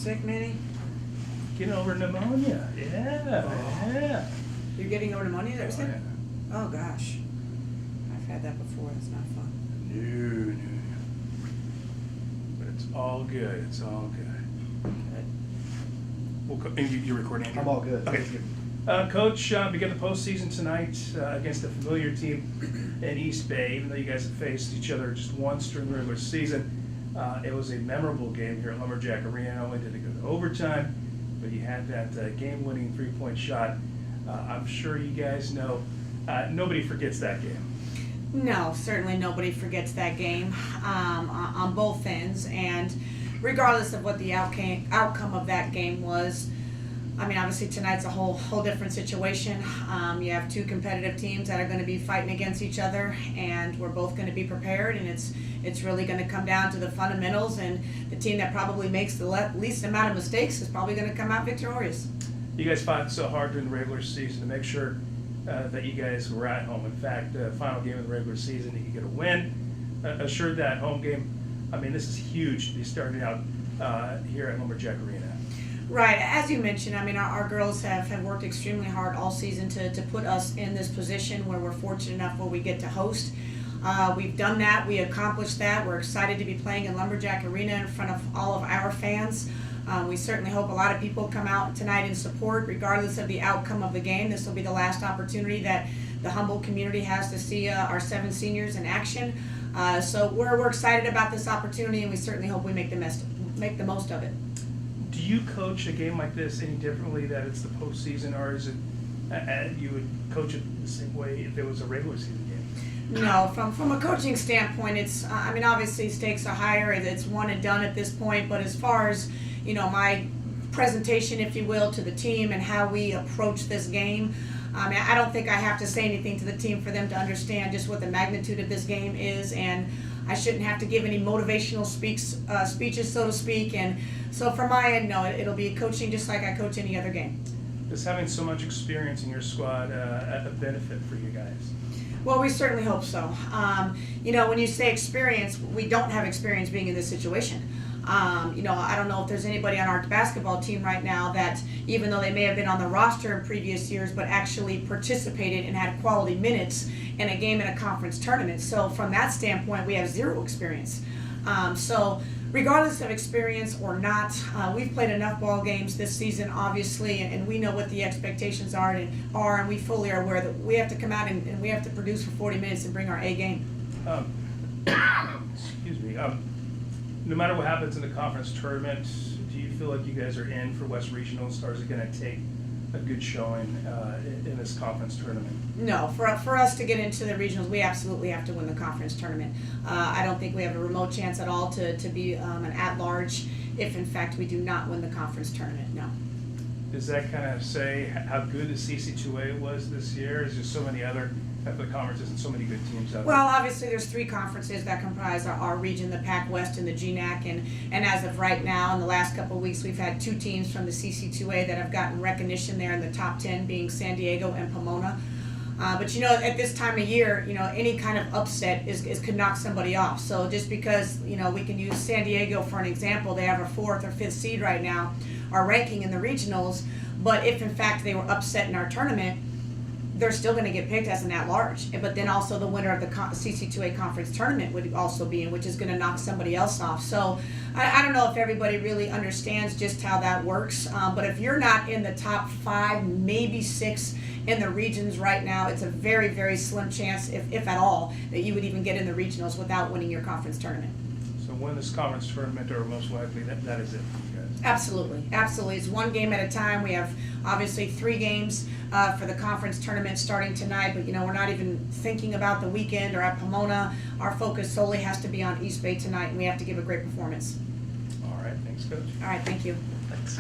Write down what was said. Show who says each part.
Speaker 1: sick, Manny?
Speaker 2: Getting over pneumonia. Yeah.
Speaker 1: You're getting over pneumonia, that was it?
Speaker 2: Yeah.
Speaker 1: Oh, gosh. I've had that before. That's not fun.
Speaker 2: No. But it's all good. It's all good. And you're recording, Andrew?
Speaker 3: I'm all good.
Speaker 2: Okay. Coach, begin the postseason tonight against a familiar team in East Bay. Even though you guys have faced each other just once during the regular season, it was a memorable game here at Lumberjack Arena. Not only did it go to overtime, but you had that game-winning three-point shot. I'm sure you guys know nobody forgets that game.
Speaker 1: No, certainly nobody forgets that game on both ends. And regardless of what the outcome of that game was, I mean, obviously tonight's a whole different situation. You have two competitive teams that are going to be fighting against each other, and we're both going to be prepared. And it's really going to come down to the fundamentals, and the team that probably makes the least amount of mistakes is probably going to come out victorious.
Speaker 2: You guys fought so hard during the regular season to make sure that you guys were at home. In fact, the final game of the regular season, you could get a win, assured that home game. I mean, this is huge to be starting out here at Lumberjack Arena.
Speaker 1: Right, as you mentioned, I mean, our girls have worked extremely hard all season to put us in this position where we're fortunate enough where we get to host. We've done that, we accomplished that. We're excited to be playing in Lumberjack Arena in front of all of our fans. We certainly hope a lot of people come out tonight in support, regardless of the outcome of the game. This will be the last opportunity that the Humboldt community has to see our 7 seniors in action. So we're excited about this opportunity, and we certainly hope we make the most of it.
Speaker 2: Do you coach a game like this any differently that it's the postseason, or is it you would coach it the same way if it was a regular season game?
Speaker 1: No, from a coaching standpoint, it's I mean, obviously stakes are higher. It's one and done at this point. But as far as my presentation, if you will, to the team and how we approach this game, I mean, I don't think I have to say anything to the team for them to understand just what the magnitude of this game is, and I shouldn't have to give any motivational speeches, so to speak. And so from my end, no, it'll be coaching just like I coach any other game.
Speaker 2: Is having so much experience in your squad a benefit for you guys?
Speaker 1: Well, we certainly hope so. When you say experience, we don't have experience being in this situation. I don't know if there's anybody on our basketball team right now that, even though they may have been on the roster in previous years, but actually participated and had quality minutes in a game in a conference tournament. So from that standpoint, we have zero experience. So regardless of experience or not, we've played enough ball games this season, obviously, and we know what the expectations are, and we fully are aware that we have to come out and we have to produce for 40 minutes and bring our A game.
Speaker 2: Excuse me. No matter what happens in the conference tournament, do you feel like you guys are in for West Regionals, or is it going to take a good showing in this conference tournament?
Speaker 1: No, for us to get into the regionals, we absolutely have to win the conference tournament. I don't think we have a remote chance at all to be an at-large if, in fact, we do not win the conference tournament, no.
Speaker 2: Does that kind of say how good the CC2A was this year? Is there so many other conferences and so many good teams out there?
Speaker 1: Well, obviously there's 3 conferences that comprise our region, the Pac West and the GNAC, and as of right now, in the last couple of weeks, we've had 2 teams from the CC2A that have gotten recognition there in the top 10, being San Diego and Pomona. But at this time of year, any kind of upset could knock somebody off. So just because, we can use San Diego for an example, they have a 4th or 5th seed right now, our ranking in the regionals, but if in fact they were upset in our tournament, they're still going to get picked as an at-large. But then also the winner of the CC2A conference tournament would also be in, which is going to knock somebody else off. So I don't know if everybody really understands just how that works. But if you're not in the top 5, maybe 6 in the regions right now, it's a very, very slim chance, if at all, that you would even get in the regionals without winning your conference tournament.
Speaker 2: So win this conference tournament, or most likely that is it for you guys?
Speaker 1: Absolutely. It's one game at a time. We have obviously 3 games for the conference tournament starting tonight, but we're not even thinking about the weekend or at Pomona. Our focus solely has to be on East Bay tonight, and we have to give a great performance.
Speaker 2: All right, thanks, Coach.
Speaker 1: All right, thank you.
Speaker 2: Thanks.